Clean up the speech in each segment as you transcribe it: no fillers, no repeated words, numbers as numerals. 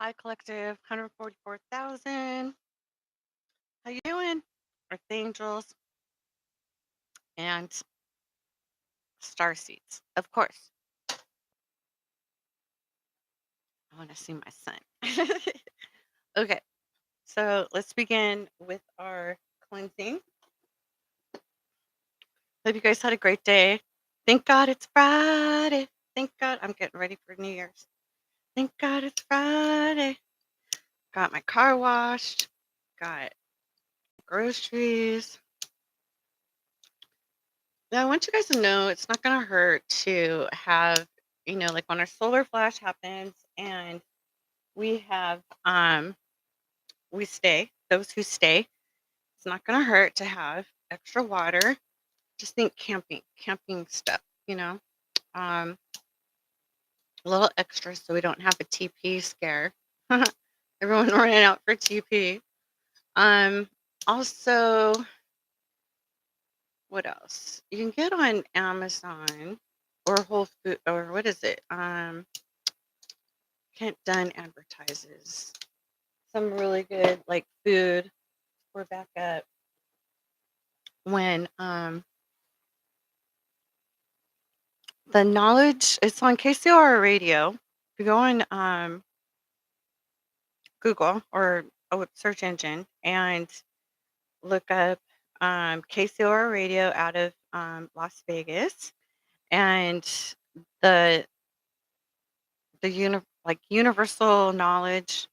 Hi, collective 144,000. How you doing? Earth angels and star seeds, of course. I want to see my son. Okay, so let's begin with our cleansing. Hope you guys had a great day. Thank God it's Friday. Thank God I'm getting ready for New Year's. Thank God it's Friday. Got my car washed. Got groceries. Now, I want you guys to know it's not going to hurt to have, like when our solar flash happens and we have, we stay, those who stay, it's not going to hurt to have extra water. Just think camping stuff, you know, um, a little extra so we don't have a TP scare. Everyone running out for TP. Um, Also, what else? You can get on Amazon or Whole Food or what is it? Kent Dunn advertises some really good like food for backup when the knowledge it's on KCOR radio. If you go on Google or a search engine and look up KCOR radio out of Las Vegas and the like universal knowledge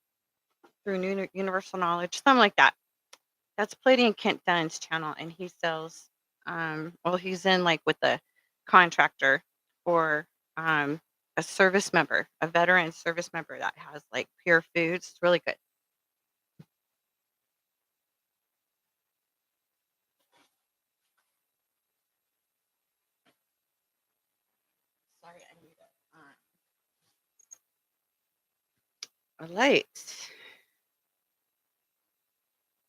through universal knowledge, something like that. That's played in Kent Dunn's channel, and he sells. Well, he's in like with the contractor for um, a service member, a veteran service member that has like pure foods. It's really good. Sorry, I need a light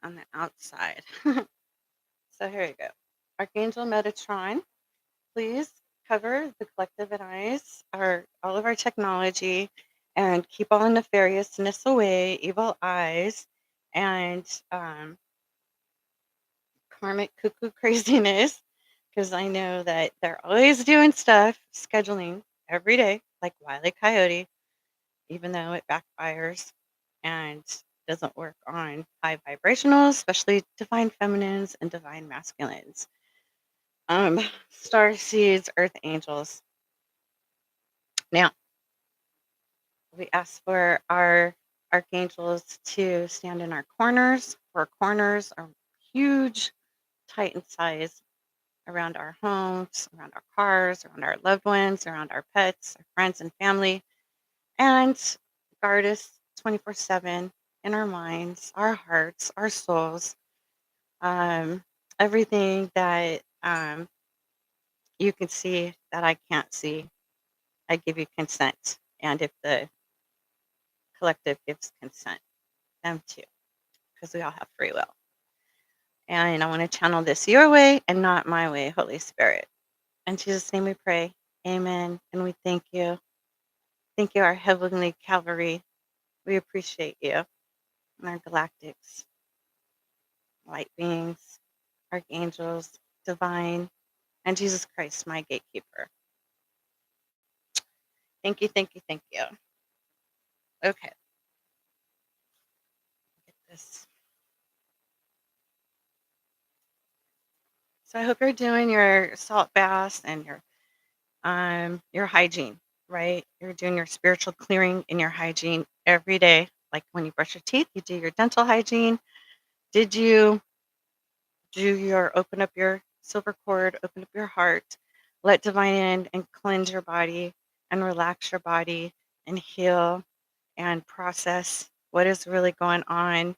on the outside. So here we go. Archangel Metatron, please cover the collective and eyes, all of our technology, and keep all nefariousness away, evil eyes, and karmic cuckoo craziness. Because I know that they're always doing stuff, scheduling every day, like Wile E. Coyote, even though it backfires and doesn't work on high vibrationals, especially divine feminines and divine masculines. Star seeds, earth angels. Now, we ask for our archangels to stand in our corners. Our corners are huge, tight in size around our homes, around our cars, around our loved ones, around our pets, our friends and family, and guard us 24/7 in our minds, our hearts, our souls, um, everything that you can see that I can't see. I give you consent. And if the collective gives consent, them too, because we all have free will. And I want to channel this your way and not my way, Holy Spirit. In Jesus' name we pray. Amen. And we thank you. Thank you, our heavenly cavalry. We appreciate you and our galactics, light beings, archangels, divine, and Jesus Christ, my gatekeeper. Thank you, thank you, thank you. Okay. Get this. So I hope you're doing your salt baths and your hygiene, right? You're doing your spiritual clearing and your hygiene every day. Like when you brush your teeth, you do your dental hygiene. Did you do your open up your silver cord, open up your heart, let divine in and cleanse your body and relax your body and heal and process what is really going on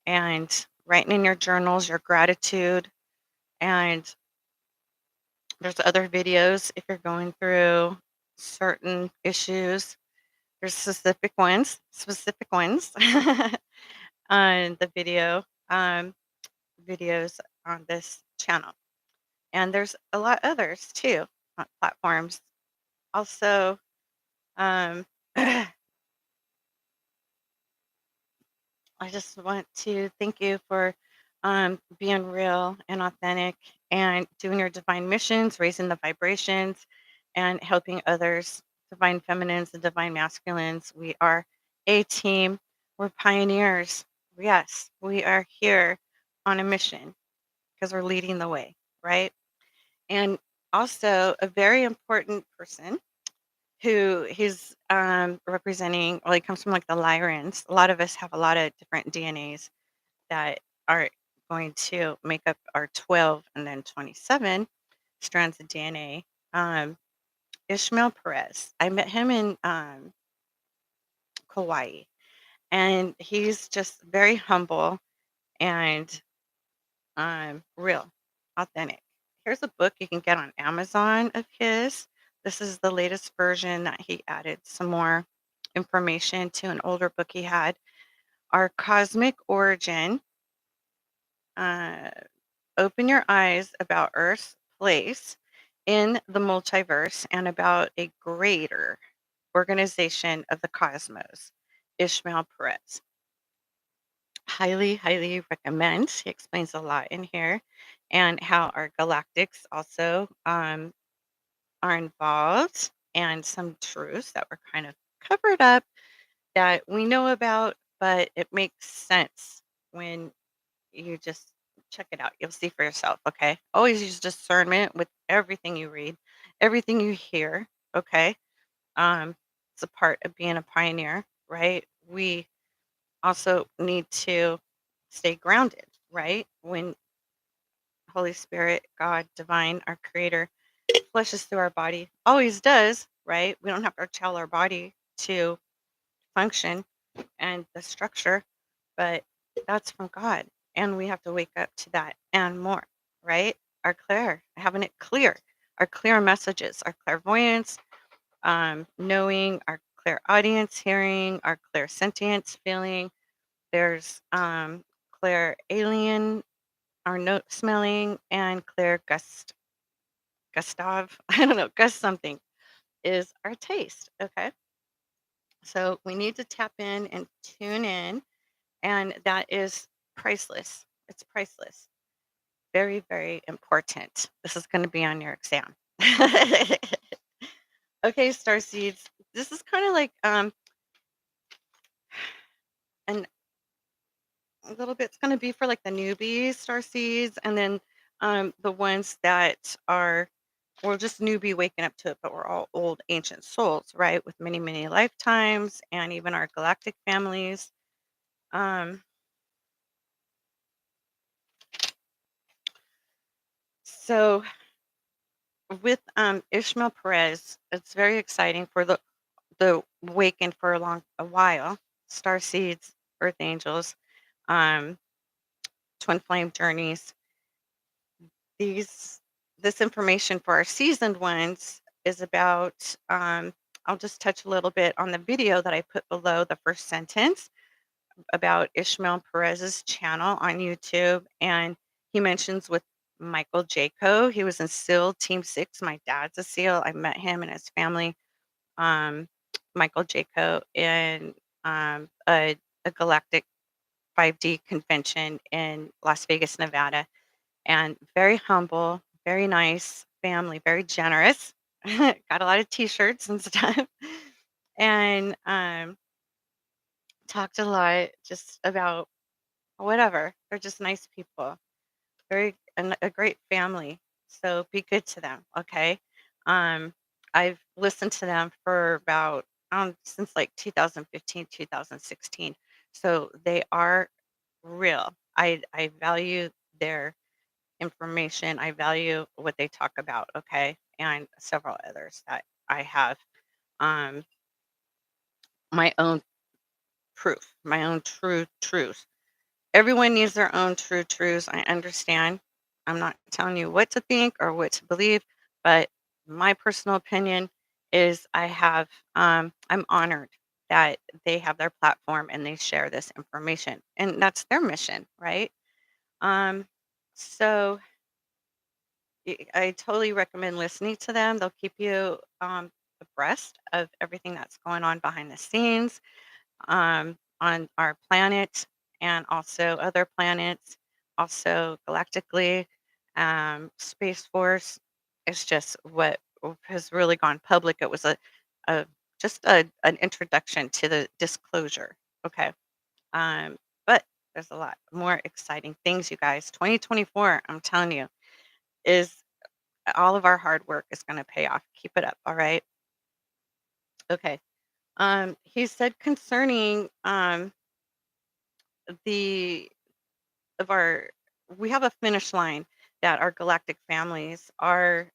and writing in your journals your gratitude. And there's other videos if you're going through certain issues. There's specific ones on the videos on this channel. And there's a lot others too on platforms. Also, um, I just want to thank you for being real and authentic and doing your divine missions, raising the vibrations, and helping others, divine feminines and divine masculines. We are a team. We're pioneers. Yes, we are here on a mission because we're leading the way, right? And also, a very important person who he's representing, well, he comes from like the Lyrans. A lot of us have a lot of different DNAs that are going to make up our 12 and then 27 strands of DNA. Um, Ishmael Perez. I met him in Kauai, and he's just very humble and real, authentic. Here's a book you can get on Amazon of his. This is the latest version that he added some more information to an older book he had. Our Cosmic Origin. Uh, Open your eyes about Earth's place in the multiverse and about a greater organization of the cosmos. Ishmael Perez. Highly, highly recommend. He explains a lot in here and how our galactics also are involved and some truths that were kind of covered up that we know about, but it makes sense when you just check it out. You'll see for yourself, okay? Always use discernment with everything you read, everything you hear, okay? Um, it's a part of being a pioneer, right? We also need to stay grounded, right? When Holy Spirit, God, divine, our creator, flushes through our body, always does, right? We don't have to tell our body to function and the structure, but that's from God. And we have to wake up to that and more, right? Our clear, having it clear, our clear messages, our clairvoyance, knowing, our clear audience hearing, our clear sentience feeling. There's clear alien, our note smelling, and clear gustav, I don't know, gust something is our taste. Okay. So we need to tap in and tune in, and that is priceless. It's priceless. Very, very important. This is going to be on your exam. Okay, star seeds. This is kind of like an a little bit's going to be for like the newbies star seeds, and then the ones that are we're just newbie waking up to it, but we're all old ancient souls, right? With many, many lifetimes and even our galactic families. Um, so with Ishmael Perez, it's very exciting for the wakened for a while. Star seeds, earth angels, um, twin flame journeys. These this information for our seasoned ones is about I'll just touch a little bit on the video that I put below the first sentence about Ishmael Perez's channel on YouTube, and he mentions with Michael Jaco. He was in SEAL Team 6. My dad's a SEAL. I met him and his family, um, Michael Jaco, in a Galactic 5D convention in Las Vegas, Nevada. And very humble, very nice family, very generous. Got a lot of t-shirts and stuff. And talked a lot just about whatever. They're just nice people. Very and a great family. So be good to them, okay? Um, I've listened to them for about since like 2015, 2016. So they are real. I value their information. I value what they talk about, okay? And several others that I have um my own proof, my own true truth. Everyone needs their own true truths. I understand. I'm not telling you what to think or what to believe, but my personal opinion is I'm honored that they have their platform and they share this information. And that's their mission, right? Um so I totally recommend listening to them. They'll keep you abreast of everything that's going on behind the scenes on our planet and also other planets, also galactically. Space Force is just what has really gone public. It was a just an introduction to the disclosure. Okay. Um, but there's a lot more exciting things, you guys. 2024, I'm telling you, is all of our hard work is going to pay off. Keep it up. All right. Okay. He said concerning the of our we have a finish line that our galactic families are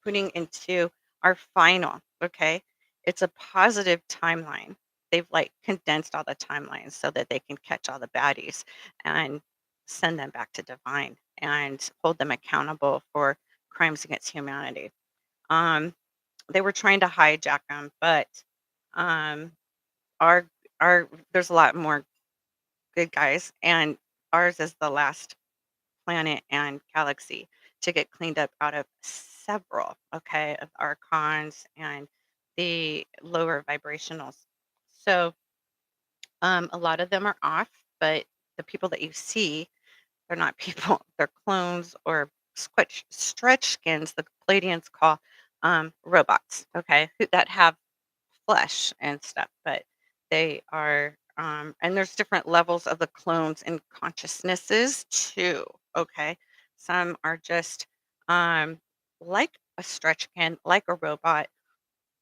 putting into our final. Okay, it's a positive timeline. They've like condensed all the timelines so that they can catch all the baddies and send them back to divine and hold them accountable for crimes against humanity. um they were trying to hijack them, but um our our there's a lot more good guys, and ours is the last planet and galaxy to get cleaned up out of several, okay, of archons and the lower vibrationals. So a lot of them are off, but the people that you see, they're not people, they're clones or stretch skins, the Palladians call robots, okay, that have flesh and stuff, but they are, and there's different levels of the clones and consciousnesses too. Okay. Some are just um, like a stretch can, like a robot,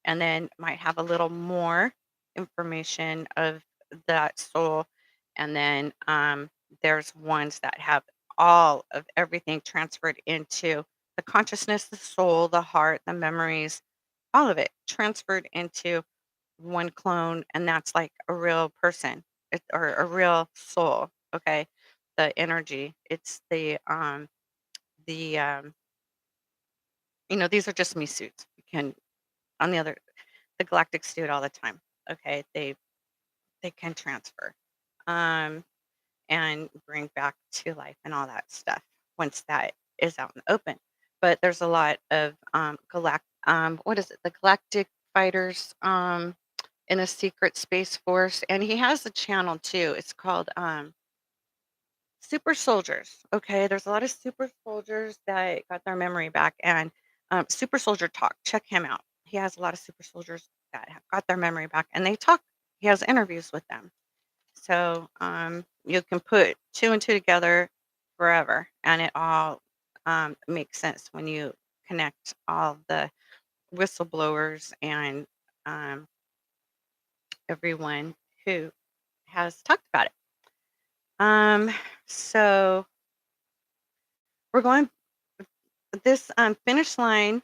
and then might have a little more information of that soul. And then there's ones that have all of everything transferred into the consciousness, the soul, the heart, the memories, all of it transferred into one clone, and that's like a real person, or a real soul. Okay, the energy. It's the these are just me suits. You can on the galactics do it all the time. Okay, they can transfer, um, and bring back to life and all that stuff once that is out in the open. But there's a lot of what is it? The galactic fighters. In a secret space force, and he has a channel too. It's called Super Soldiers. Okay, there's a lot of super soldiers that got their memory back, and Super Soldier Talk. Check him out. He has a lot of super soldiers that have got their memory back, and they talk. He has interviews with them, so you can put two and two together forever, and it all makes sense when you connect all the whistleblowers and um, everyone who has talked about it. So we're going this finish line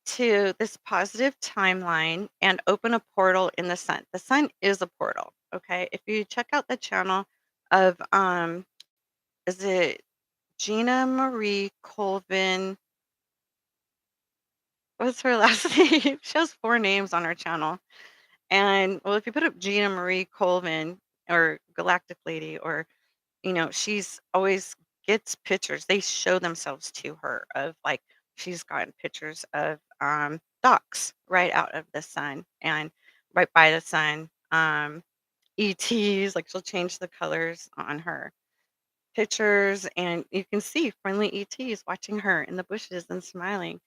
to this positive timeline and open a portal in the sun. The sun is a portal. Okay. If you check out the channel of is it Gina Marie Colvin? What's her last name? She has four names on her channel. And well, if you put up Gina Marie Colvin or Galactic Lady, or she's always gets pictures. They show themselves to her of like she's gotten pictures of ducks right out of the sun and right by the sun. ETs, like she'll change the colors on her pictures, and you can see friendly ETs watching her in the bushes and smiling.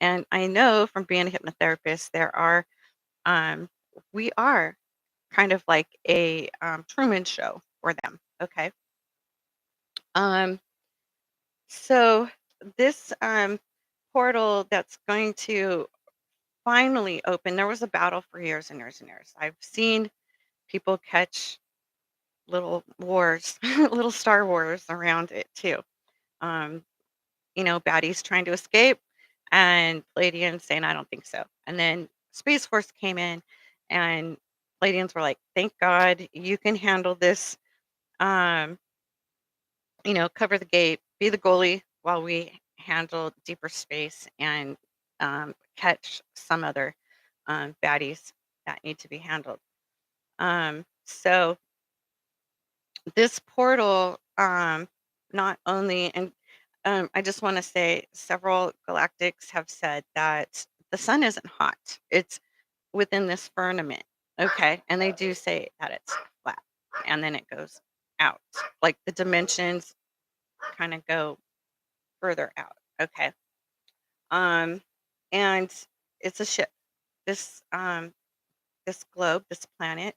And I know from being a hypnotherapist, there are um we are kind of like a Truman show for them. Okay. Um, So this portal that's going to finally open, there was a battle for years and years and years. I've seen people catch little wars, little Star Wars around it too. Um, baddies trying to escape and Palladians saying, I don't think so. And then Space Force came in and Palladians were like, thank God you can handle this. Um, cover the gate, be the goalie while we handle deeper space and catch some other baddies that need to be handled. So this portal, not only, and I just want to say several galactics have said that the sun isn't hot. It's within this firmament. Okay. And they do say that it's flat and then it goes out, like the dimensions kind of go further out. Okay. Um, and it's a ship. This this globe, this planet,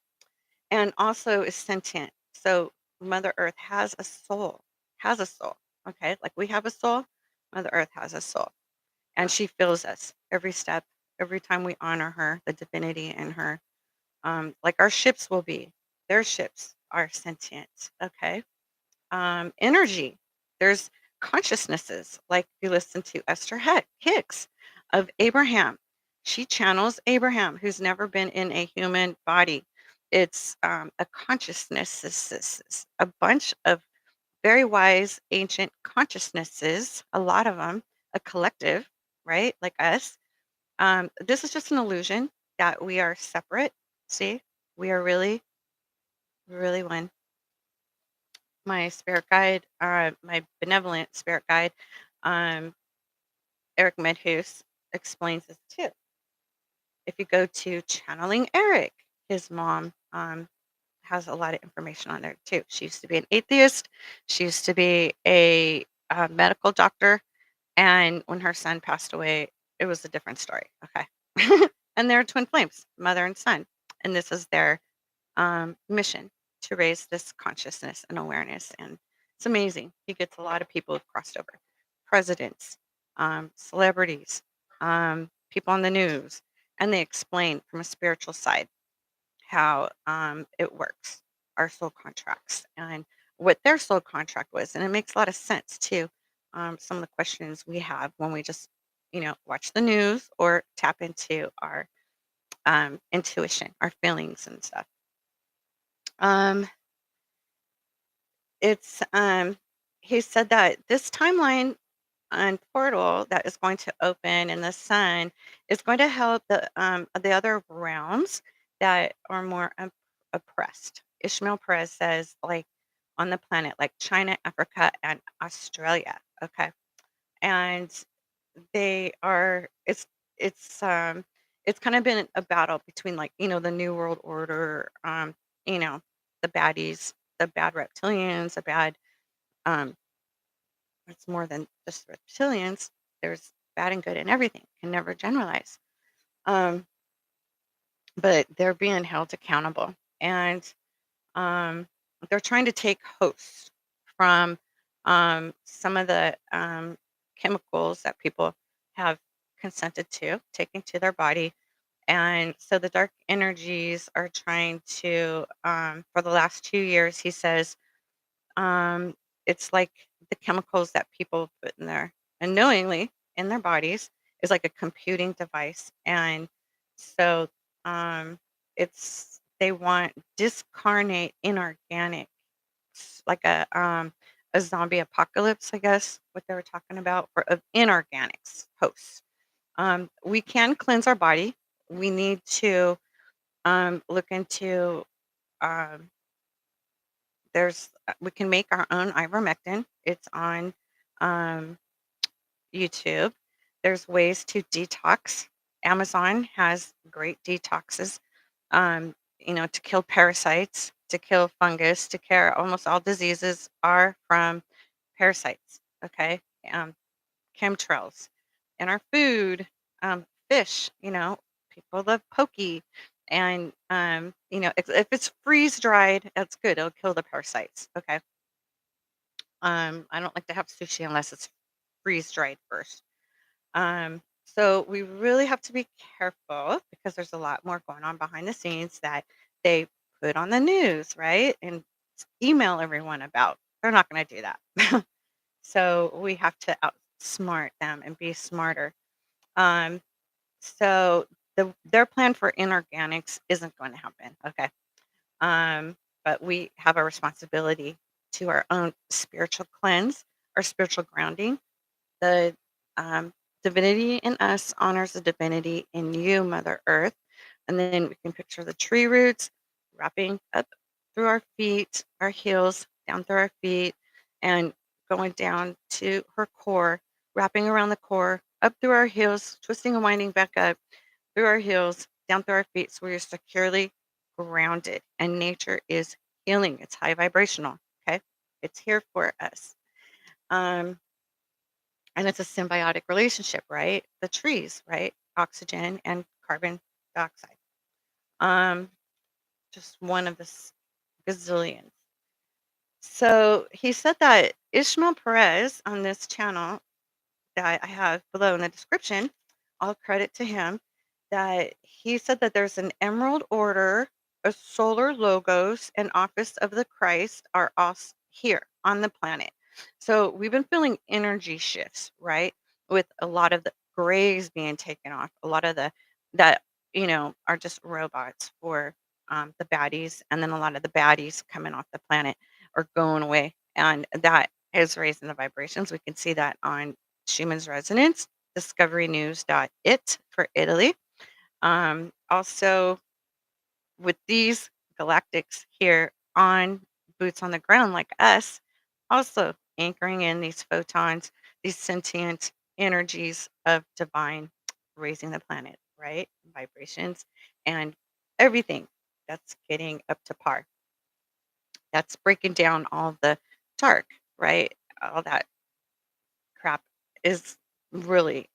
and also is sentient. So Mother Earth has a soul. Has a soul. Okay, like we have a soul. Mother Earth has a soul, and she feels us every step, every time we honor her, the divinity in her. Like our ships will be. Their ships are sentient. Okay. Energy. There's consciousnesses, like if you listen to Esther Hicks of Abraham. She channels Abraham, who's never been in a human body. It's a consciousness, a bunch of very wise ancient consciousnesses, a lot of them, a collective, right? Like us. This is just an illusion that we are separate. See, we are really, really one. My spirit guide, my benevolent spirit guide, um, Eric Medhus, explains this too. If you go to Channeling Eric, his mom has a lot of information on there too. She used to be an atheist. She used to be a medical doctor. And when her son passed away, it was a different story. Okay. And they're twin flames, mother and son. And this is their mission to raise this consciousness and awareness. And it's amazing. He gets a lot of people who've crossed over, presidents, celebrities, people on the news, and they explain from a spiritual side how it works, our soul contracts, and what their soul contract was. And it makes a lot of sense too. Some of the questions we have when we just, watch the news or tap into our intuition, our feelings and stuff. Um, It's, he said that this timeline and portal that is going to open in the sun is going to help the other realms that are more oppressed. Ishmael Perez says, like on the planet, like China, Africa, and Australia. Okay, and they are. It's kind of been a battle between like the New World Order, you know, the baddies, the bad reptilians, the bad um, it's more than just reptilians. There's bad and good in everything. Can never generalize. Um, but they're being held accountable, and um, they're trying to take hosts from some of the chemicals that people have consented to taking to their body. And so the dark energies are trying to, for the last 2 years, he says, it's like the chemicals that people put in there unknowingly in their bodies is like a computing device. And so it's they want discarnate inorganic, like a zombie apocalypse, I guess, what they were talking about for of inorganics hosts. We can cleanse our body. We need to look into um, we can make our own ivermectin. It's on um, YouTube. There's ways to detox. Amazon has great detoxes, to kill parasites, to kill fungus, to cure almost all diseases are from parasites. Okay. Um, Chemtrails in our food, fish, people love pokey. And, if it's freeze dried, that's good. It'll kill the parasites. Okay. I don't like to have sushi unless it's freeze dried first. So we really have to be careful because there's a lot more going on behind the scenes that they put on the news, right? And email everyone about. They're not going to do that. So we have to outsmart them and be smarter. Um, so their plan for inorganics isn't going to happen. Okay. But we have a responsibility to our own spiritual cleanse, our spiritual grounding. The um, divinity in us honors the divinity in you, Mother Earth. And then we can picture the tree roots wrapping up through our feet, our heels, down through our feet, and going down to her core, wrapping around the core, up through our heels, twisting and winding back up through our heels, down through our feet, so we're securely grounded. And nature is healing, it's high vibrational. It's here for us. Um, and it's a symbiotic relationship, right? The trees, right? Oxygen and carbon dioxide. Um, just one of the gazillions. So he said that Ishmael Perez on this channel that I have below in the description, all credit to him, that he said that there's an emerald order, a solar logos, and office of the Christ are all here on the planet. So we've been feeling energy shifts, right? With a lot of the grays being taken off, a lot of the that are just robots for the baddies, and then a lot of the baddies coming off the planet are going away, and that is raising the vibrations. We can see that on Schumann's resonance, discoverynews.it for Italy. Also, with these galactics here on boots on the ground, like us, also anchoring in these photons, these sentient energies of divine raising the planet, right? Vibrations and everything that's getting up to par. That's breaking down all the dark, right? All that crap is really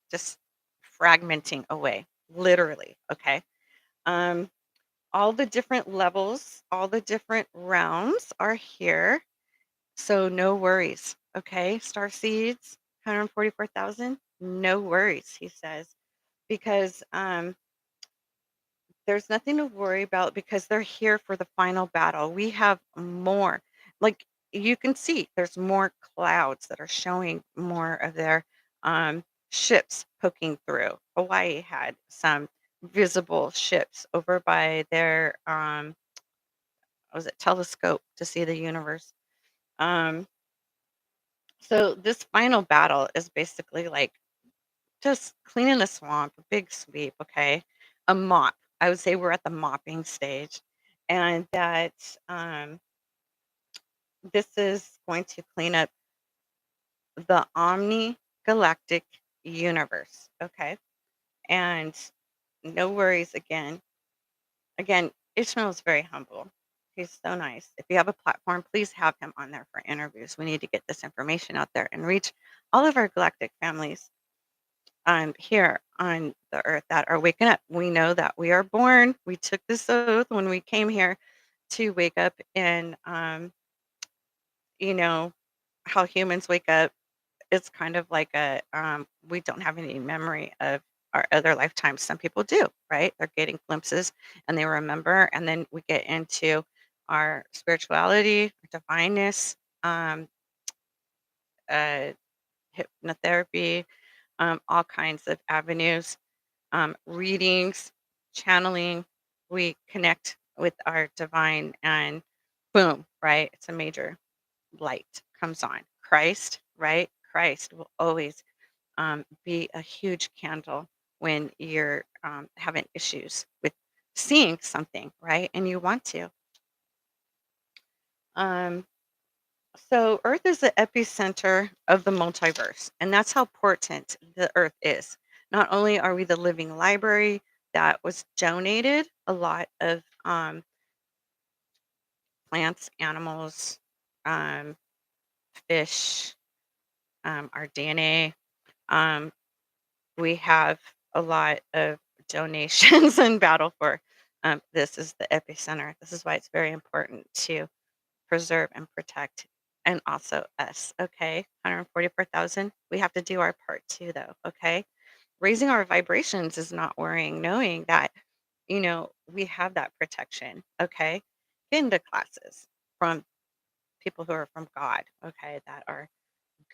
just fragmenting away, literally. Okay. Um, all the different levels, all the different rounds are here. So no worries. Okay. Star seeds, 144,000. No worries, he says, because there's nothing to worry about because they're here for the final battle. We have more. Like you can see, there's more clouds that are showing more of their ships poking through. Hawaii had some visible ships over by their what was it, telescope to see the universe. Um, so this final battle is basically like just cleaning the swamp, a big sweep, okay? A mop. I would say we're at the mopping stage, and that this is going to clean up the galactic universe, okay? And no worries again. Again, Ishmael is very humble. He's so nice. If you have a platform, please have him on there for interviews. We need to get this information out there and reach all of our galactic families here on the earth that are waking up. We know that we are born. We took this oath when we came here to wake up and, you know, how humans wake up. It's kind of like we don't have any memory of our other lifetimes. Some people do, right? They're getting glimpses and they remember. And then we get into our spirituality, divineness, um, uh, hypnotherapy, all kinds of avenues, readings, channeling. We connect with our divine and boom, right? It's a major light comes on. Christ, right? Christ will always be a huge candle when you're having issues with seeing something, right? And you want to. Um, so, Earth is the epicenter of the multiverse, and that's how important the Earth is. Not only are we the living library that was donated, a lot of plants, animals, um, fish, our DNA. Um, we have a lot of donations in battle for this is the epicenter. This is why it's very important to preserve and protect, and also us. Okay, 144,000. We have to do our part too, though. Okay, raising our vibrations is not worrying, knowing that we have that protection. Okay, get into classes from people who are from God. Okay, that are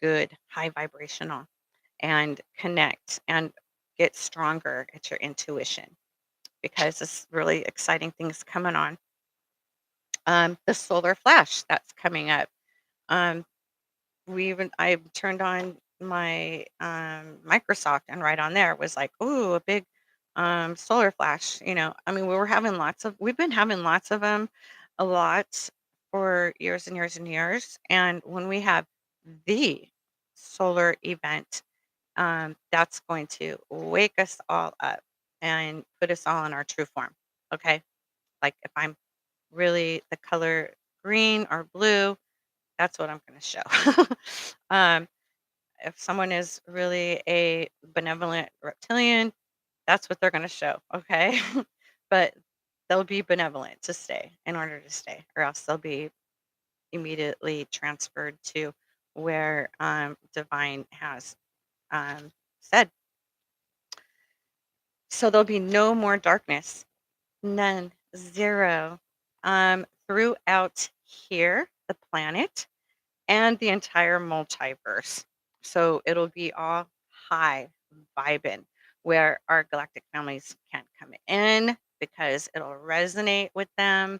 good, high vibrational, and connect and get stronger at your intuition because this really exciting things coming on. The solar flash that's coming up. Um, I turned on my Microsoft, and right on there was like, ooh, a big solar flash. I mean, we've been having lots of them, a lot for years and years and years. And when we have the solar event, that's going to wake us all up and put us all in our true form. Okay. Like if I'm really the color green or blue, that's what I'm gonna show. Um, if someone is really a benevolent reptilian, that's what they're gonna show, okay? But they'll be benevolent to stay in order to stay, or else they'll be immediately transferred to where divine has said. So there'll be no more darkness. None. Zero. Throughout here, the planet, and the entire multiverse. So it'll be all high vibing where our galactic families can't come in because it'll resonate with them.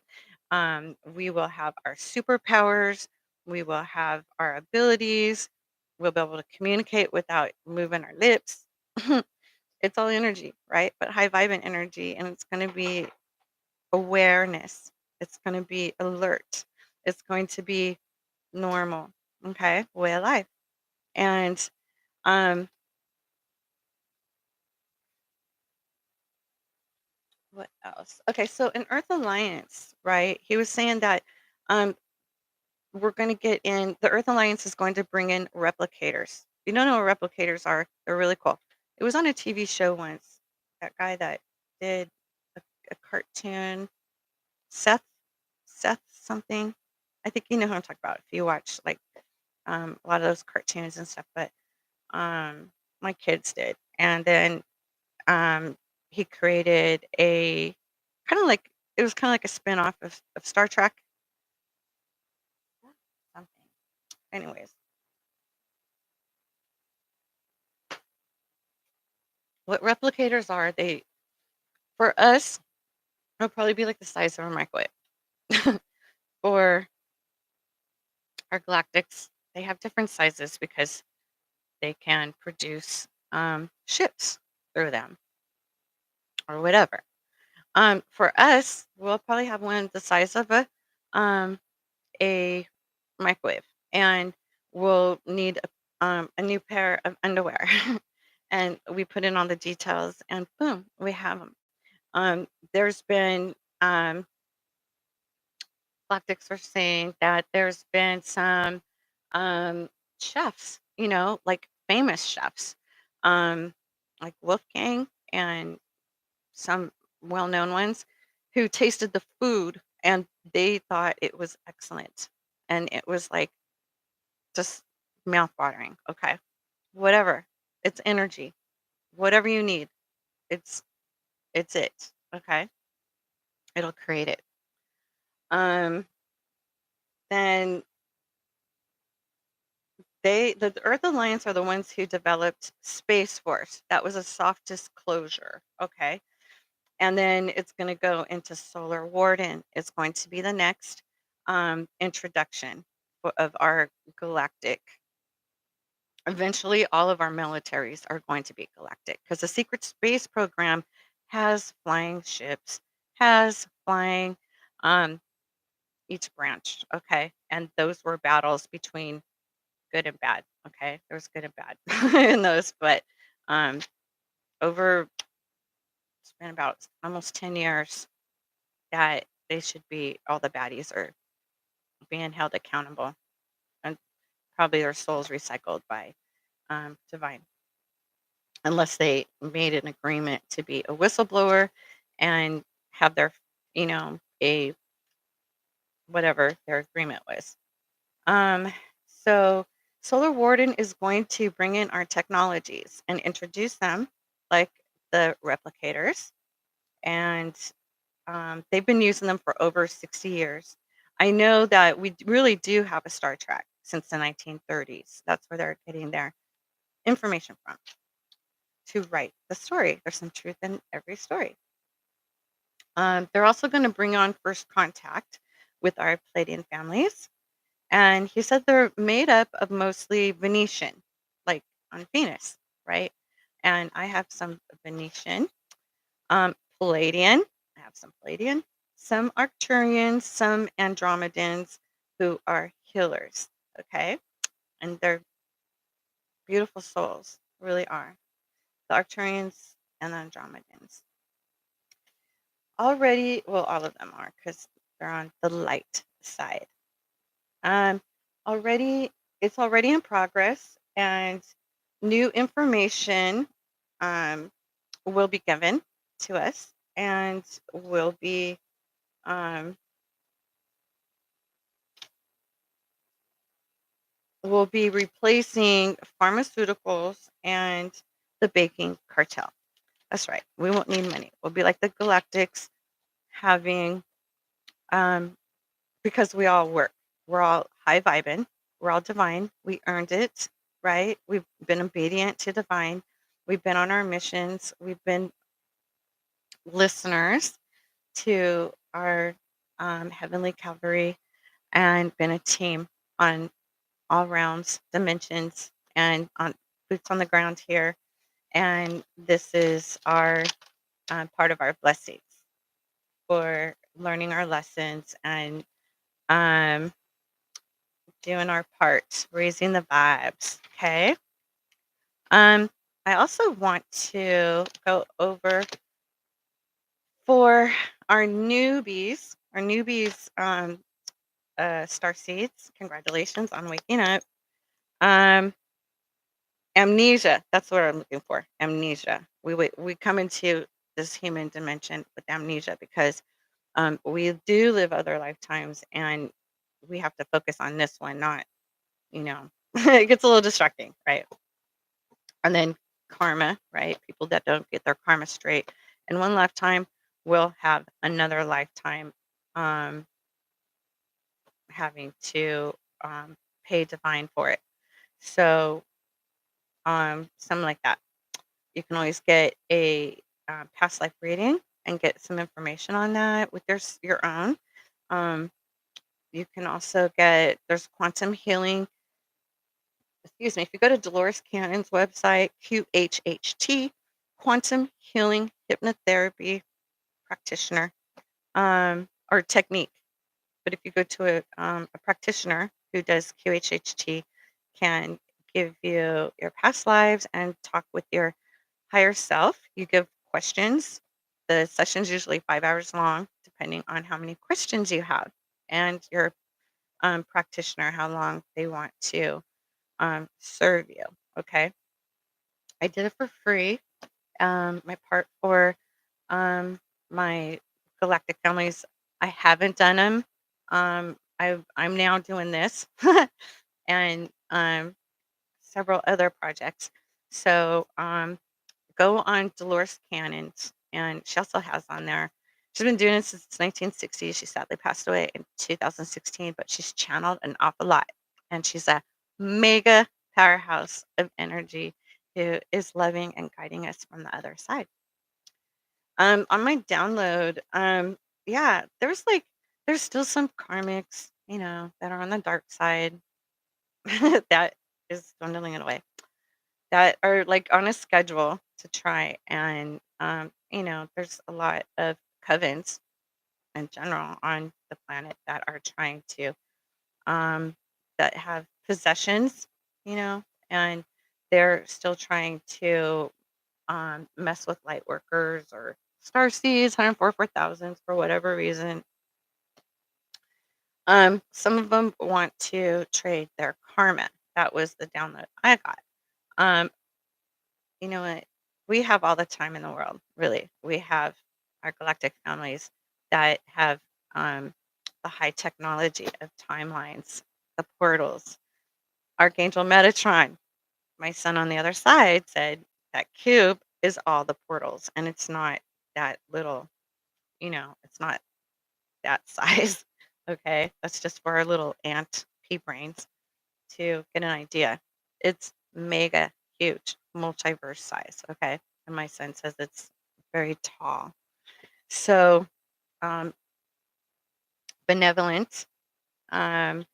We will have our superpowers, we will have our abilities, we'll be able to communicate without moving our lips. It's all energy, right? But high vibing energy, and it's going to be awareness, it's going to be alert, it's going to be normal, okay, way of life. And um, what else? Okay, so in Earth Alliance, right? He was saying that um, we're going to get in. The Earth Alliance is going to bring in replicators. You don't know what replicators are? They're really cool. It was on a TV show once. That guy that did a cartoon, Seth, Seth something. I think you know who I'm talking about if you watch like a lot of those cartoons and stuff. But um, my kids did, and then Um, he created a kind of like it was kind of like a spin-off of Star Trek. Something. Anyways, what replicators are, they for us, it'll probably be like the size of a microwave. For our galactics, they have different sizes because they can produce ships through them or whatever. For us, we'll probably have one the size of um, a microwave, and we'll need a new pair of underwear. And we put in all the details, and boom, we have them. There's been Galactics are saying that there's been some chefs, like famous chefs, um, like Wolfgang and some well-known ones, who tasted the food and they thought it was excellent. And it was like just mouth-watering. Okay. Whatever. It's energy. Whatever you need, it's it's it. Okay. It'll create it. Um then the Earth Alliance are the ones who developed Space Force. That was a soft disclosure. Okay. And then it's going to go into Solar Warden. It's going to be the next introduction of our galactic. Eventually, all of our militaries are going to be galactic because the secret space program has flying ships, has flying um, each branch. Okay. And those were battles between good and bad. Okay. There was good and bad in those, but um, over it's been about almost 10 years that they should be, all the baddies are being held accountable and probably their souls recycled by divine, unless they made an agreement to be a whistleblower and have their, a whatever their agreement was. So Solar Warden is going to bring in our technologies and introduce them, like the replicators, and they've been using them for over 60 years. I know that we really do have a Star Trek since the 1930s. That's where they're getting their information from to write the story. There's some truth in every story. They're also going to bring on first contact with our Palladian families. And he said they're made up of mostly Venetian, like on Venus, right? And I have some Venetian, Palladian. I have some Palladian, some Arcturians, some Andromedans who are healers, okay? And they're beautiful souls, really are. The Arcturians and the Andromedans. Already, well, all of them are because they're on the light side. Um, already it's already in progress, and new information um, will be given to us, and um, will be replacing pharmaceuticals and the baking cartel. That's right. We won't need money. We'll be like the Galactics, having um, because we all work. We're all high vibing. We're all divine. We earned it, right? We've been obedient to divine. We've been on our missions. We've been listeners to our heavenly cavalry, and been a team on all realms, dimensions, and on boots on the ground here. And this is our part of our blessings for learning our lessons and um, doing our part, raising the vibes. Okay. Um, I also want to go over for our newbies, star seeds. Congratulations on waking up. Um, Amnesia. That's what I'm looking for. Amnesia. We come into this human dimension with amnesia because we do live other lifetimes, and we have to focus on this one, not, it gets a little distracting, right? And then karma, right? People that don't get their karma straight in one lifetime will have another lifetime um, having to pay divine for it. So, something like that. You can always get a past life reading and get some information on that with your own. Um, you can also there's quantum healing. Excuse me. If you go to Dolores Cannon's website, QHHT, Quantum Healing Hypnotherapy Practitioner, or technique. But if you go to a practitioner who does QHHT, can give you your past lives and talk with your higher self. You give questions. The session's usually 5 hours long, depending on how many questions you have, and your practitioner, how long they want to serve you. Okay. I did it for free. My part for my galactic families, I haven't done them. I'm now doing this and several other projects. So go on Dolores Cannon's, and she also has on there. She's been doing it since 1960. She sadly passed away in 2016, but she's channeled an awful lot, and she's a mega powerhouse of energy who is loving and guiding us from the other side. On my download, yeah, there's still some karmics, that are on the dark side that is dwindling it away, that are like on a schedule to try. And there's a lot of covens in general on the planet that are trying to um that have possessions, you know and they're still trying to mess with light workers or star seeds, 144,000, for whatever reason. Some of them want to trade their karma. That was the download I got. um you know what? We have all the time in the world, really. We have our galactic families that have the high technology of timelines, the portals. Archangel Metatron, my son on the other side, said that cube is all the portals, and it's not that little, it's not that size. Okay. That's just for our little ant pea brains to get an idea. It's mega huge, multiverse size. Okay. And my son says it's very tall. So, um, benevolent. Um,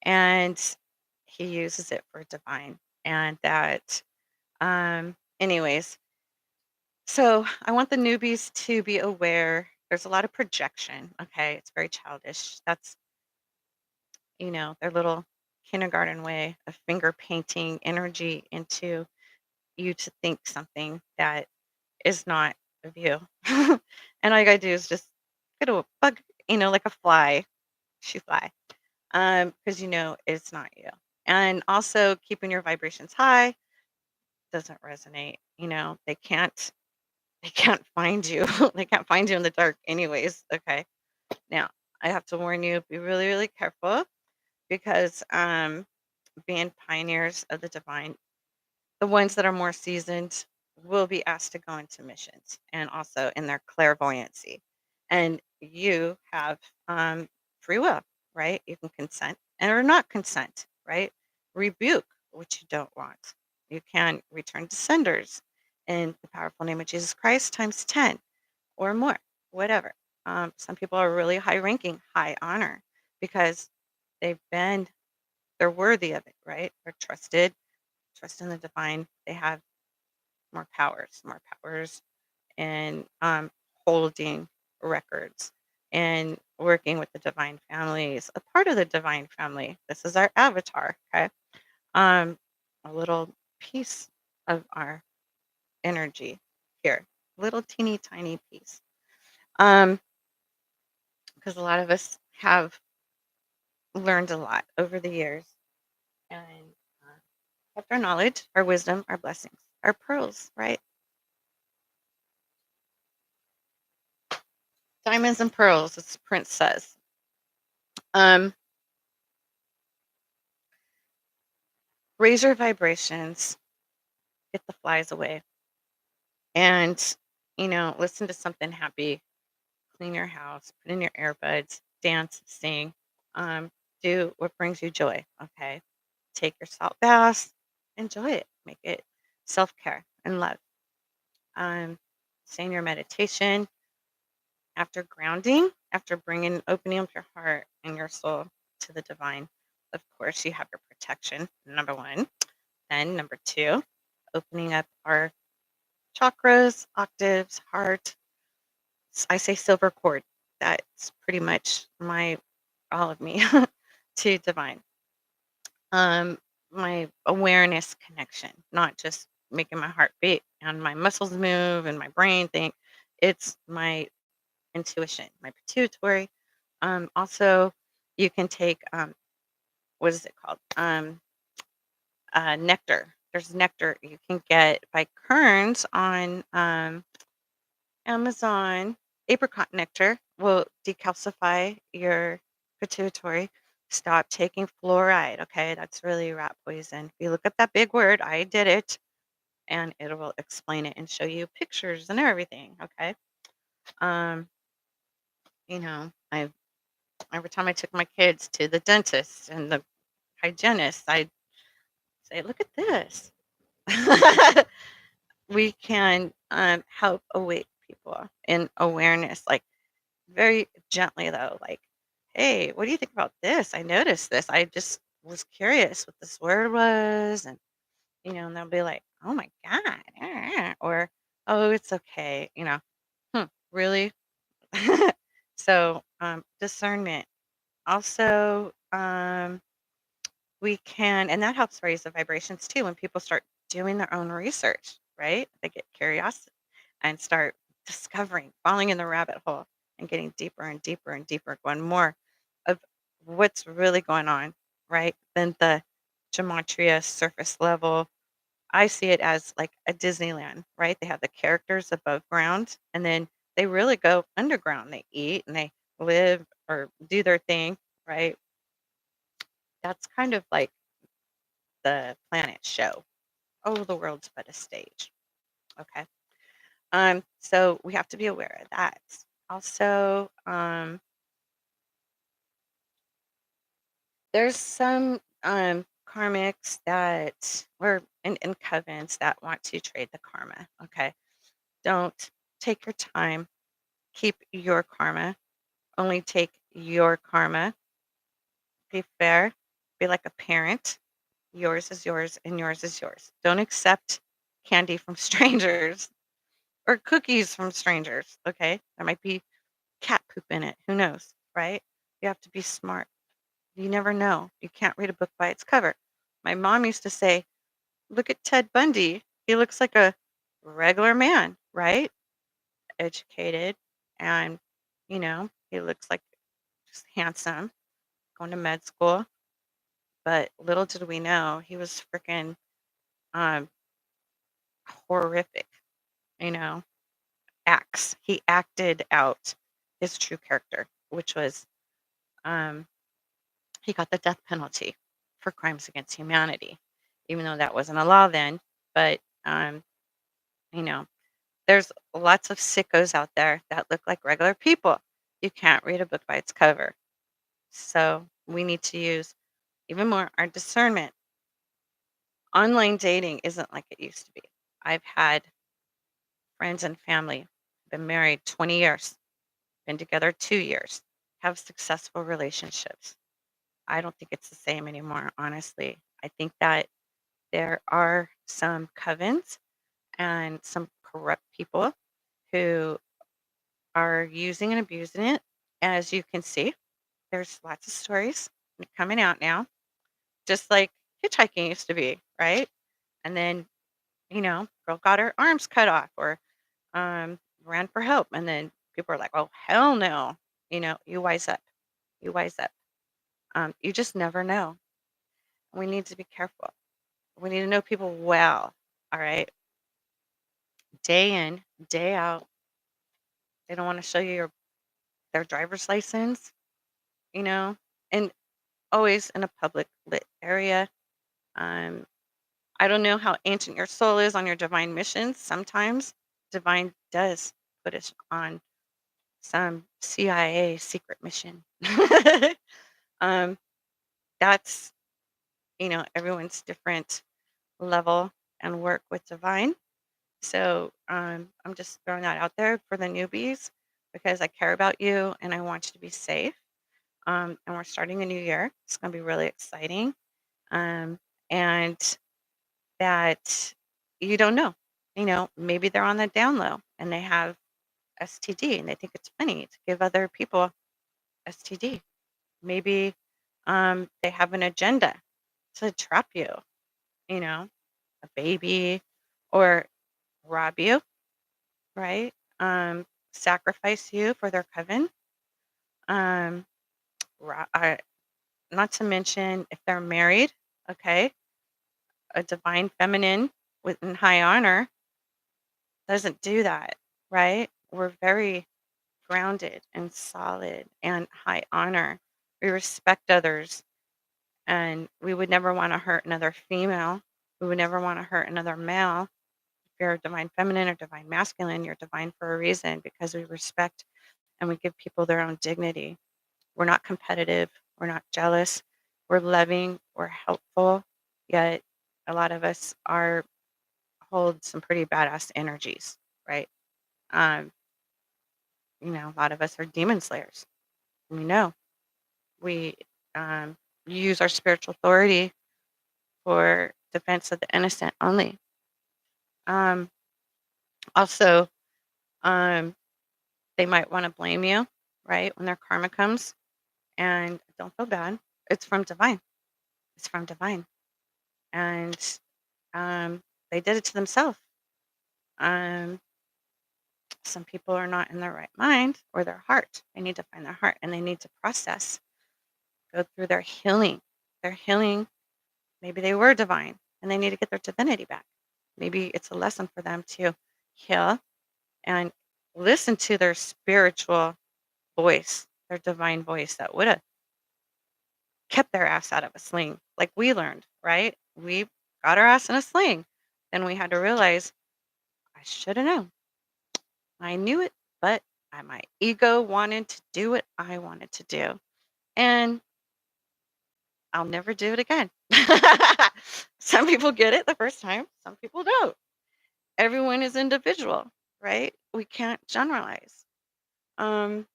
and he uses it for divine. And that, anyways, so I want the newbies to be aware there's a lot of projection. Okay. It's very childish. That's, their little kindergarten way of finger painting energy into you to think something that is not of you. And all you gotta do is just get a bug, like a fly, shoe fly. because it's not you. And also keeping your vibrations high doesn't resonate. They can't they can't find you. They can't find you in the dark anyways. Okay. Now, I have to warn you, be really, really careful because being pioneers of the divine, the ones that are more seasoned will be asked to go into missions and also in their clairvoyancy. And you have free will, right? You can consent and or not consent, right? Rebuke what you don't want. You can return to senders in the powerful name of Jesus Christ times 10 or more, whatever. Some people are really high ranking, high honor because they've been, they're worthy of it, right? They're trusted, trust in the divine. They have more powers in holding records and working with the divine families, a part of the divine family. This is our avatar, okay? Um, a little piece of our energy here, little teeny tiny piece. Um, because a lot of us have learned a lot over the years and kept our knowledge, our wisdom, our blessings, our pearls, right? Diamonds and pearls, as Prince says. Um, Raise your vibrations, get the flies away, and listen to something happy. Clean your house, put in your earbuds, dance, sing, um, do what brings you joy. Okay, take your salt baths, enjoy it, make it self care and love. Um, Saying your meditation after grounding, after opening up your heart and your soul to the divine. Of course, you have your protection, number one. Then, number two, opening up our chakras, octaves, heart. I say silver cord. That's pretty much all of me to divine. Um, my awareness connection, not just making my heart beat and my muscles move and my brain think. It's my intuition, my pituitary. Also, you can take what is it called? Nectar. There's nectar you can get by Kerns on Amazon. Apricot nectar will decalcify your pituitary. Stop taking fluoride. Okay, that's really rat poison. If you look up that big word, I did it, and it will explain it and show you pictures and everything. Okay. Um, I every time I took my kids to the dentist and the hygienist, I'd say, "Look at this." We can help awake people in awareness, like very gently though, like, "Hey, what do you think about this? I noticed this. I just was curious what this word was." And they'll be like, "Oh my God." Or, "Oh, it's okay." Hmm, really? So, discernment. Also, we can, and that helps raise the vibrations too when people start doing their own research, right? They get curious and start discovering, falling in the rabbit hole and getting deeper and deeper and deeper, going more of what's really going on, right? Than the gematria surface level. I see it as like a Disneyland, right? They have the characters above ground and then they really go underground. They eat and they live or do their thing, right? That's kind of like the planet show. Oh, the world's but a stage. Okay. So we have to be aware of that. Also, there's some karmics that or in covens that want to trade the karma. Okay. Don't take your time. Keep your karma. Only take your karma. Be fair. Be like a parent. Yours is yours and yours is yours. Don't accept candy from strangers or cookies from strangers. Okay. There might be cat poop in it. Who knows? Right? You have to be smart. You never know. You can't read a book by its cover. My mom used to say, "Look at Ted Bundy. He looks like a regular man, right? Educated, and he looks like just handsome, going to med school, but little did we know he was freaking um, horrific, you know, acts. He acted out his true character, which was um, he got the death penalty for crimes against humanity, even though that wasn't a law then. But, you know, there's lots of sickos out there that look like regular people. You can't read a book by its cover. So we need to use even more our discernment. Online dating isn't like it used to be. I've had friends and family, been married 20 years, been together 2 years, have successful relationships. I don't think it's the same anymore, honestly. I think that there are some covens and some corrupt people who are using and abusing it. As you can see, there's lots of stories coming out now, just like hitchhiking used to be, right? And then, girl got her arms cut off or ran for help. And then people are like, oh, hell no. You wise up. You wise up. You just never know. We need to be careful. We need to know people well. All right. Day in, day out. They don't want to show you their driver's license, you know, and always in a public lit area. Um, I don't know how ancient your soul is on your divine missions. Sometimes divine does put us on some CIA secret mission. um, that's, everyone's different level and work with divine. So I'm just throwing that out there for the newbies because I care about you and I want you to be safe. And we're starting a new year. It's going to be really exciting. Um, and that you don't know. Maybe they're on the down low and they have STD and they think it's funny to give other people STD. Maybe they have an agenda to trap you, a baby or rob you, right? Sacrifice you for their coven. Um, ro- uh, Not to mention if they're married, okay, a divine feminine in high honor doesn't do that, right? We're very grounded and solid and high honor. We respect others and we would never want to hurt another female. We would never want to hurt another male. If you're a divine feminine or divine masculine, you're divine for a reason because we respect and we give people their own dignity. We're not competitive. We're not jealous. We're loving. We're helpful. Yet a lot of us hold some pretty badass energies, right? Um, a lot of us are demon slayers. We know we use our spiritual authority for defense of the innocent only. Um, Also, um, they might want to blame you, right, when their karma comes. And don't feel bad. It's from divine. It's from divine. And they did it to themselves. Um, some people are not in their right mind or their heart. They need to find their heart and they need to process, go through their healing. Their healing, maybe they were divine and they need to get their divinity back. Maybe it's a lesson for them to heal and listen to their spiritual voice, their divine voice that would have kept their ass out of a sling, like we learned, right? We got our ass in a sling. Then we had to realize, I should have known. I knew it, but my ego wanted to do what I wanted to do. And I'll never do it again. Some people get it the first time, some people don't. Everyone is individual, right? We can't generalize. Um,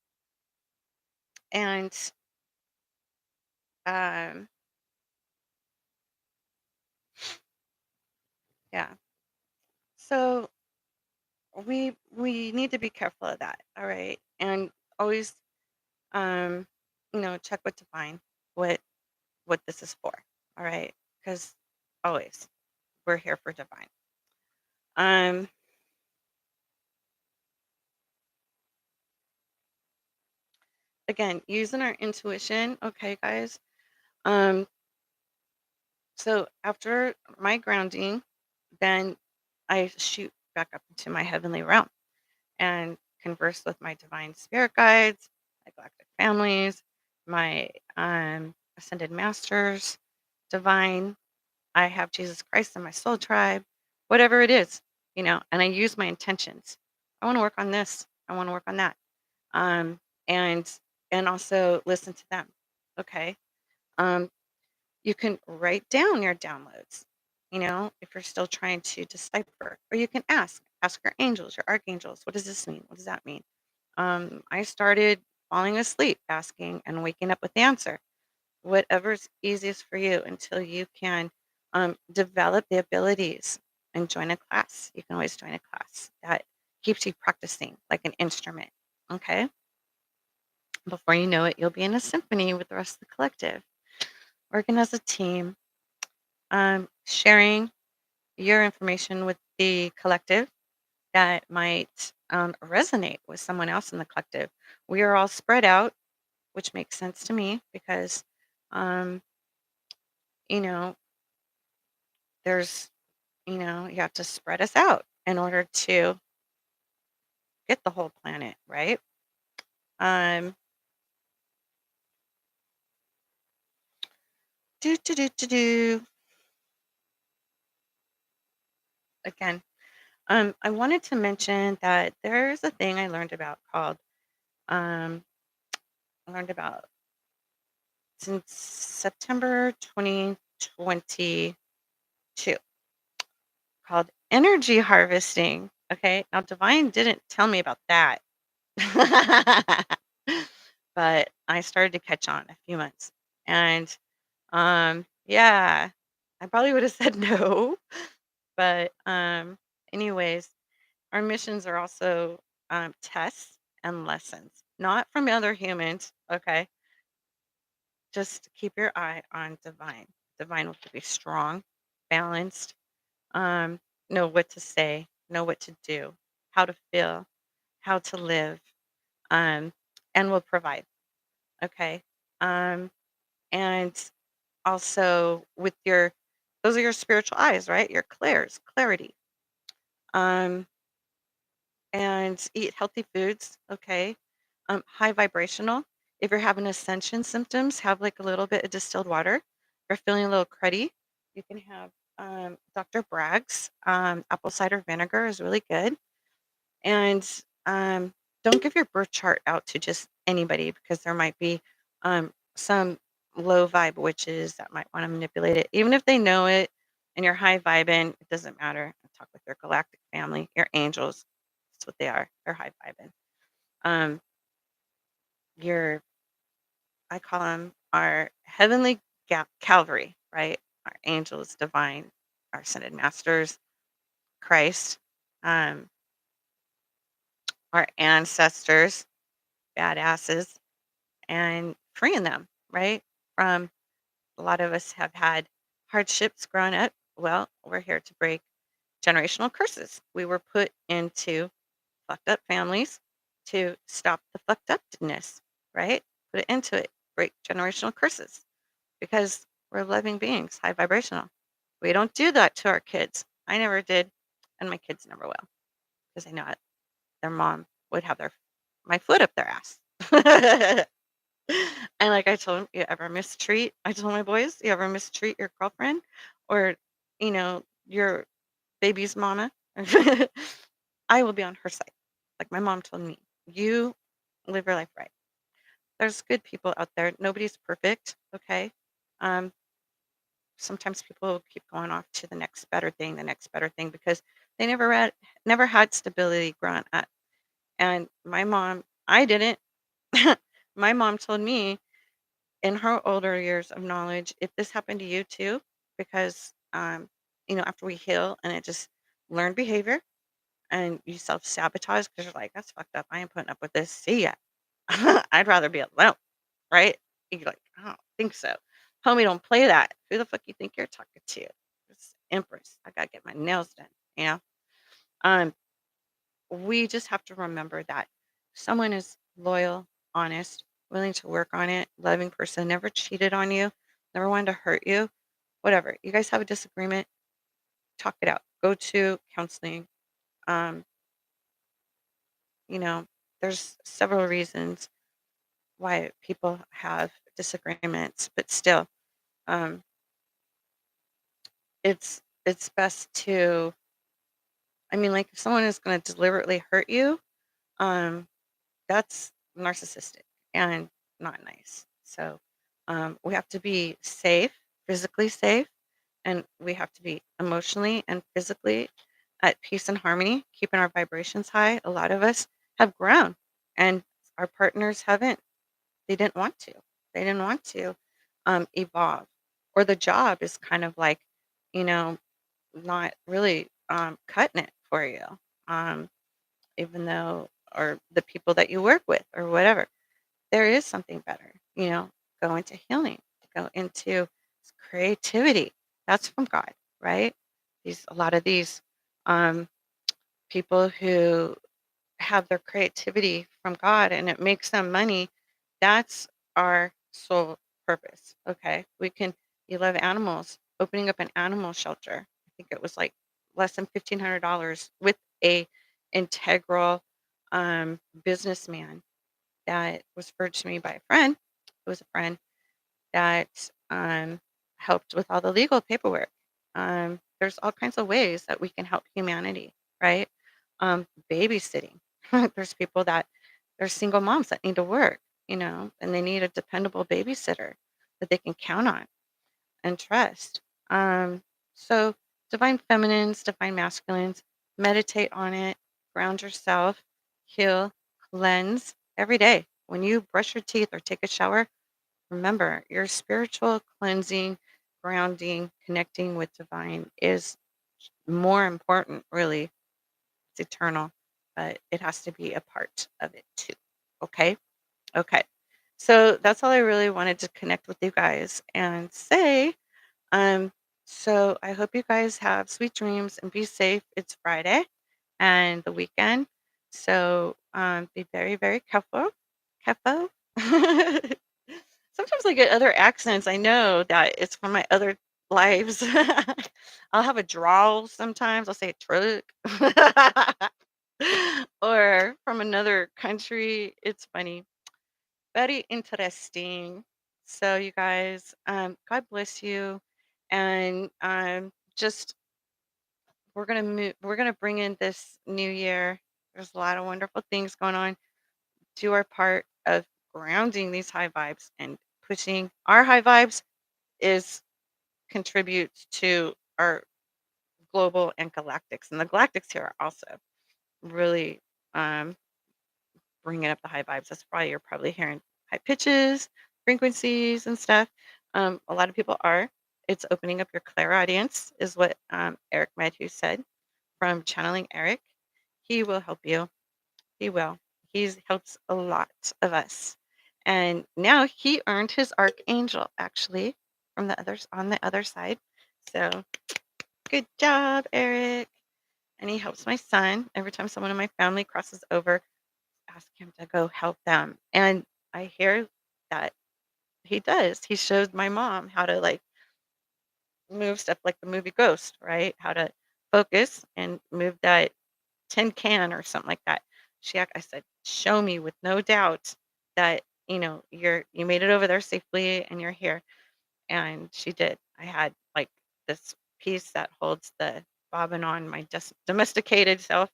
and um, yeah, so we need to be careful of that. All right, and always um, check with divine what this is for. All right, because always we're here for divine. Um, again, using our intuition, okay, guys. Um, so after my grounding, then I shoot back up into my heavenly realm and converse with my divine spirit guides, my galactic families, my ascended masters, divine. I have Jesus Christ in my soul tribe, whatever it is, and I use my intentions. I want to work on this. I want to work on that. Um, and and also listen to them. Okay. Um, you can write down your downloads, if you're still trying to decipher, or you can ask your angels, your archangels, what does this mean? What does that mean? I started falling asleep asking and waking up with the answer. Whatever's easiest for you until you can develop the abilities and join a class. You can always join a class that keeps you practicing like an instrument. Okay. Before you know it, you'll be in a symphony with the rest of the collective, working as a team, sharing your information with the collective that might resonate with someone else in the collective. We are all spread out, which makes sense to me because, um, you know, there's, you have to spread us out in order to get the whole planet, right? Um, do, do, do, do, do. Again, I wanted to mention that there's a thing I learned about called, um, I learned about since September 2022 called energy harvesting. Okay. Now, Divine didn't tell me about that. But I started to catch on a few months. And yeah, I probably would have said no. But anyways, our missions are also tests and lessons, not from other humans. Okay. Just keep your eye on Divine. Divine will keep you strong, balanced, um, know what to say, know what to do, how to feel, how to live, um, and will provide. Okay. Um, and also with those are your spiritual eyes, right? Your clarity. Um, and eat healthy foods. Okay. High vibrational. If you're having ascension symptoms, have like a little bit of distilled water. If you're feeling a little cruddy, you can have Dr. Bragg's apple cider vinegar is really good. And don't give your birth chart out to just anybody because there might be some low vibe witches that might want to manipulate it. Even if they know it and you're high vibing, it doesn't matter. Talk with your galactic family, your angels. That's what they are. They're high vibing. Um, your, I call them our heavenly Calvary, right? Our angels, divine, our ascended masters, Christ, um, our ancestors, badasses, and freeing them, right? From a lot of us have had hardships growing up. Well, we're here to break generational curses. We were put into fucked up families to stop the fucked upness, right? Put it into it, break generational curses because we're living beings, high vibrational. We don't do that to our kids. I never did, and my kids never will because I know it. Their mom would have my foot up their ass. And like I told him, you ever mistreat? I told my boys, you ever mistreat your girlfriend or, your baby's mama? I will be on her side. Like my mom told me, you live your life right. There's good people out there. Nobody's perfect. Okay. Um, Sometimes people keep going off to the next better thing because they never had stability growing up. And my mom, I didn't. My mom told me in her older years of knowledge, if this happened to you too, because after we heal and it just learned behavior and you self-sabotage because you're like, that's fucked up. I ain't putting up with this. See ya. I'd rather be alone, right? You're like, I don't think so. Homie, don't play that. Who the fuck you think you're talking to? It's Empress. I gotta get my nails done, you know? Um, we just have to remember that someone is loyal, honest. willing to work on it, loving person, never cheated on you, never wanted to hurt you, whatever. You guys have a disagreement, talk it out. Go to counseling. Um, you know, there's several reasons why people have disagreements, but still, um, it's best to, I mean, like, if someone is gonna deliberately hurt you, um, that's narcissistic and not nice. So, we have to be safe, physically safe, and we have to be emotionally and physically at peace and harmony, keeping our vibrations high. A lot of us have grown, and our partners haven't. They didn't want to. They didn't want to evolve, or the job is kind of like, you know, not really cutting it for you. Um, Even though, or the people that you work with, or whatever, there is something better. Go into healing, go into creativity. That's from God, right? A lot of these um, people who have their creativity from God and it makes them money, that's our sole purpose. Okay. You love animals, opening up an animal shelter. I think it was like less than $1,500 with a integral businessman that was referred to me by a friend. It was a friend that helped with all the legal paperwork. There's all kinds of ways that we can help humanity, right? Babysitting. There's people that there's single moms that need to work, and they need a dependable babysitter that they can count on and trust. So, divine feminines, divine masculines, meditate on it, ground yourself, heal, cleanse every day. When you brush your teeth or take a shower, remember, your spiritual cleansing, grounding, connecting with divine is more important, really. It's eternal, but it has to be a part of it too. Okay? Okay. So that's all I really wanted to connect with you guys and say. Um, so I hope you guys have sweet dreams and be safe. It's Friday and the weekend. So be very, very careful. Careful. Sometimes I get other accents. I know that it's from my other lives. I'll have a drawl sometimes. I'll say truck. Or from another country. It's funny. Very interesting. So, you guys, God bless you. And just we're gonna bring in this new year. There's a lot of wonderful things going on. Do our part of grounding these high vibes and pushing our high vibes is contributes to our global and galactics. And the galactics here are also really um, bringing up the high vibes. That's why you're probably hearing high pitches, frequencies, and stuff. A lot of people are. It's opening up your clairaudience, is what Eric Medhu said from channeling Eric. He will help you. He will. He helps a lot of us. And now he earned his archangel actually from the others on the other side. So good job, Eric. And he helps my son every time someone in my family crosses over, ask him to go help them. And I hear that he does. He showed my mom how to like move stuff like the movie Ghost, right? How to focus and move that tin can or something like that. I said, show me with no doubt that you made it over there safely and you're here. And she did. I had like this piece that holds the bobbin on my domesticated self,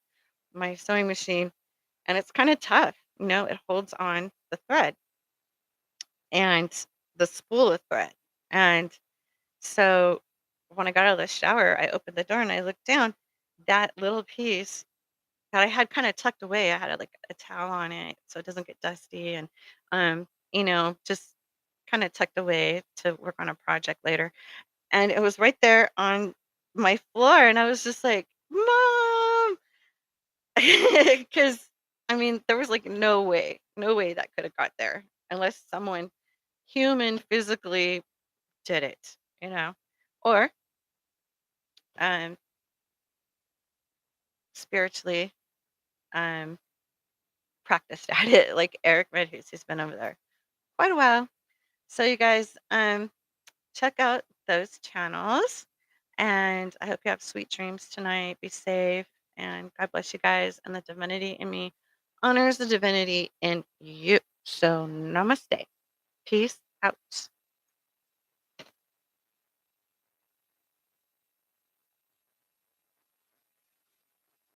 my sewing machine, and it's kind of tough. It holds on the thread and the spool of thread. And so when I got out of the shower, I opened the door and I looked down. That little piece that I had kind of tucked away, I had like a towel on it so it doesn't get dusty and just kind of tucked away to work on a project later. And it was right there on my floor and I was just like, "Mom!" Because I mean, there was like no way that could have got there unless someone human physically did it, or um spiritually um practiced at it like Eric Red, who's been over there. quite a while. So you guys, check out those channels, and I hope you have sweet dreams tonight. Be safe, and God bless you guys. And the divinity in me honors the divinity in you. So namaste. Peace out.